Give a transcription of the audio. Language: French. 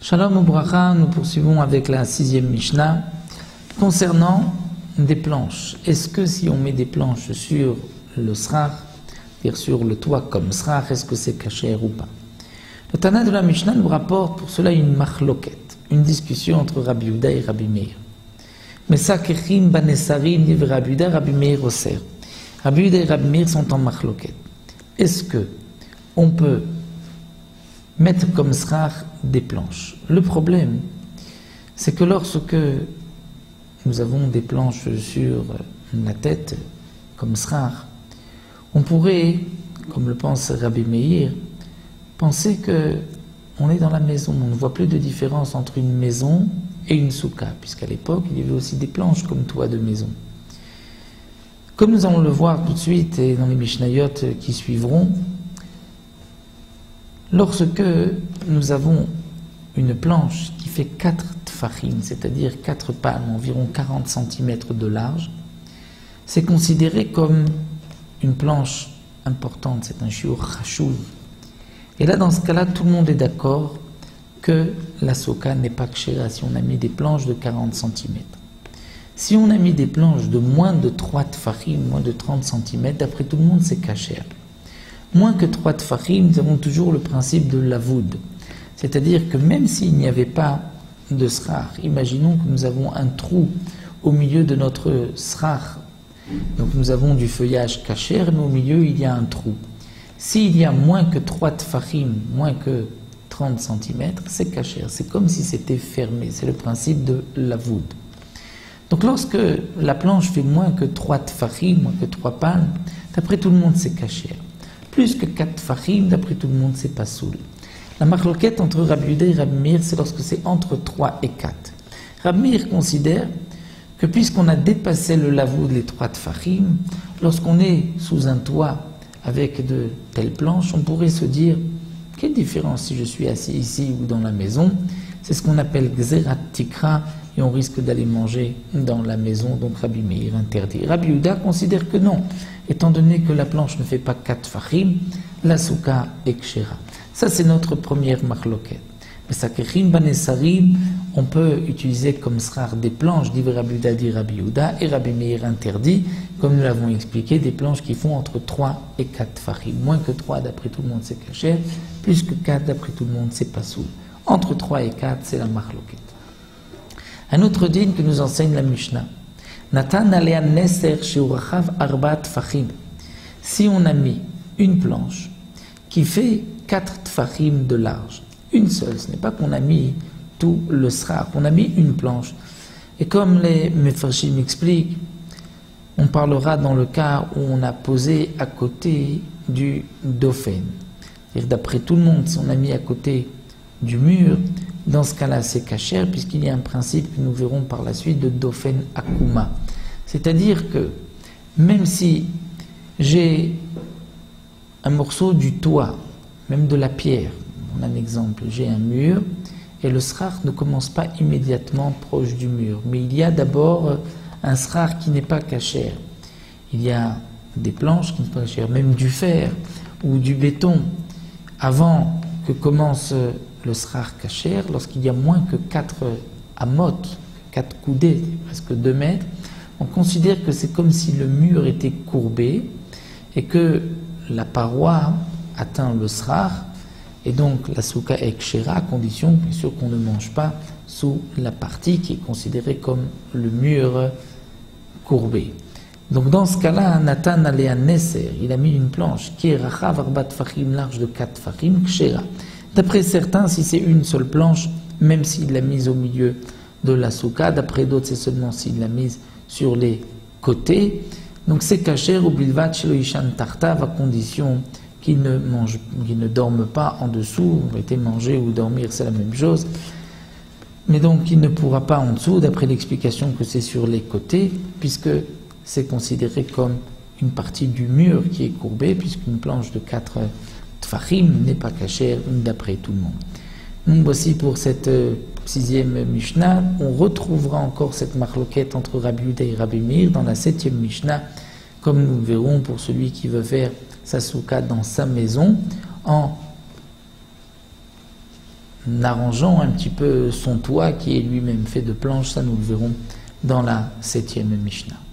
Shalom Ubracha, nous poursuivons avec la 6e Mishnah concernant des planches. Est-ce que si on met des planches sur le srar, c'est-à-dire sur le toit comme srar, est-ce que c'est kasher ou pas? Le Tana de la Mishnah nous rapporte pour cela une machloket, une discussion entre Rabbi Yehuda et Rabbi Meir. Mesakechim banesarim div Rabbi Yehuda, Rabbi Meir oser. Rabbi Yehuda et Rabbi Meir sont en machloket. Est-ce que on peut mettre comme srar des planches? Le problème, c'est que lorsque nous avons des planches sur la tête comme srar, on pourrait, comme le pense Rabbi Meir, penser que on est dans la maison. On ne voit plus de différence entre une maison et une souka, puisqu'à l'époque, il y avait aussi des planches comme toit de maison. Comme nous allons le voir tout de suite et dans les Mishnayot qui suivront, lorsque nous avons une planche qui fait 4 tfachim, c'est-à-dire 4 palmes, environ 40 cm de large, c'est considéré comme une planche importante, c'est un shiur chashuv. Et là, dans ce cas-là, tout le monde est d'accord que la soka n'est pas kshera si on a mis des planches de 40 cm. Si on a mis des planches de moins de 3 tfachim, moins de 30 cm, d'après tout le monde, c'est kasher. Moins que 3 tfachim, nous avons toujours le principe de lavoud. C'est-à-dire que même s'il n'y avait pas de srar, imaginons que nous avons un trou au milieu de notre srar. Donc nous avons du feuillage kasher, mais au milieu il y a un trou. S'il y a moins que 3 tfachim, moins que 30 cm, c'est kasher. C'est comme si c'était fermé. C'est le principe de lavoud. Donc lorsque la planche fait moins que 3 tfachim, moins que 3 palmes, d'après tout le monde c'est kasher. Plus que 4 tfachim, d'après tout le monde c'est pasoul. La machloket entre Rabbi Yehuda et Rabbi Meir, c'est lorsque c'est entre 3 et 4. Rabbi Meir considère que puisqu'on a dépassé le lavoud, les 3 tfachim, lorsqu'on est sous un toit avec de telles planches, on pourrait se dire, quelle différence si je suis assis ici ou dans la maison? C'est ce qu'on appelle gzerat tikra, et on risque d'aller manger dans la maison, donc Rabbi Meir interdit. Rabbi Yehuda considère que non, étant donné que la planche ne fait pas 4 fachim, la souka est kshera. Ça c'est notre première machloket. Mais sakechim banesarim, on peut utiliser comme srar des planches, dit Rabbi Yehuda, dit Rabbi Yehuda, et Rabbi Meir interdit, comme nous l'avons expliqué, des planches qui font entre 3 et 4 fachim. Moins que 3, d'après tout le monde, c'est kasher, plus que 4, d'après tout le monde, c'est pasoul. Entre 3 et 4, c'est la machloket. Un autre din que nous enseigne la Mishnah. Natan alea neser sheurachav arba tfachim. Si on a mis une planche qui fait 4 tfachim de large, une seule, ce n'est pas qu'on a mis tout le srar, on a mis une planche. Et comme les mefarshim expliquent, on parlera dans le cas où on a posé à côté du dofen. C'est-à-dire d'après tout le monde, si on a mis à côté du mur, dans ce cas-là, c'est kasher, puisqu'il y a un principe que nous verrons par la suite de dofen akuma. C'est-à-dire que même si j'ai un morceau du toit, même de la pierre, on a un exemple, j'ai un mur, et le srar ne commence pas immédiatement proche du mur, mais il y a d'abord un srar qui n'est pas kasher. Il y a des planches qui ne sont pas kasher, même du fer ou du béton, avant que commence le srar kasher, lorsqu'il y a moins que 4 amot, 4 coudées, presque 2 mètres, on considère que c'est comme si le mur était courbé et que la paroi atteint le srar, et donc la souka est kshera, à condition bien sûr qu'on ne mange pas sous la partie qui est considérée comme le mur courbé. Donc dans ce cas-là, Natan alea neser, il a mis une planche qui est rachav arba tfachim, large de 4 tfachim, kshera. D'après certains, si c'est une seule planche, même s'il l'a mise au milieu de la souka, d'après d'autres, c'est seulement s'il l'a mise sur les côtés. Donc c'est kasher ou bilvat shelo ishan tartav, à condition qu'il ne dorme pas en dessous. En réalité, manger ou dormir, c'est la même chose. Mais donc il ne pourra pas en dessous, d'après l'explication que c'est sur les côtés, puisque c'est considéré comme une partie du mur qui est courbée, puisqu'une planche de 4 tfachim n'est pas kasher d'après tout le monde. Donc voici pour cette 6e Mishnah. On retrouvera encore cette machloket entre Rabbi Yehuda et Rabbi Meir dans la 7e Mishnah, comme nous verrons pour celui qui veut faire sa souka dans sa maison en arrangeant un petit peu son toit qui est lui-même fait de planches. Ça, nous le verrons dans la 7e Mishnah.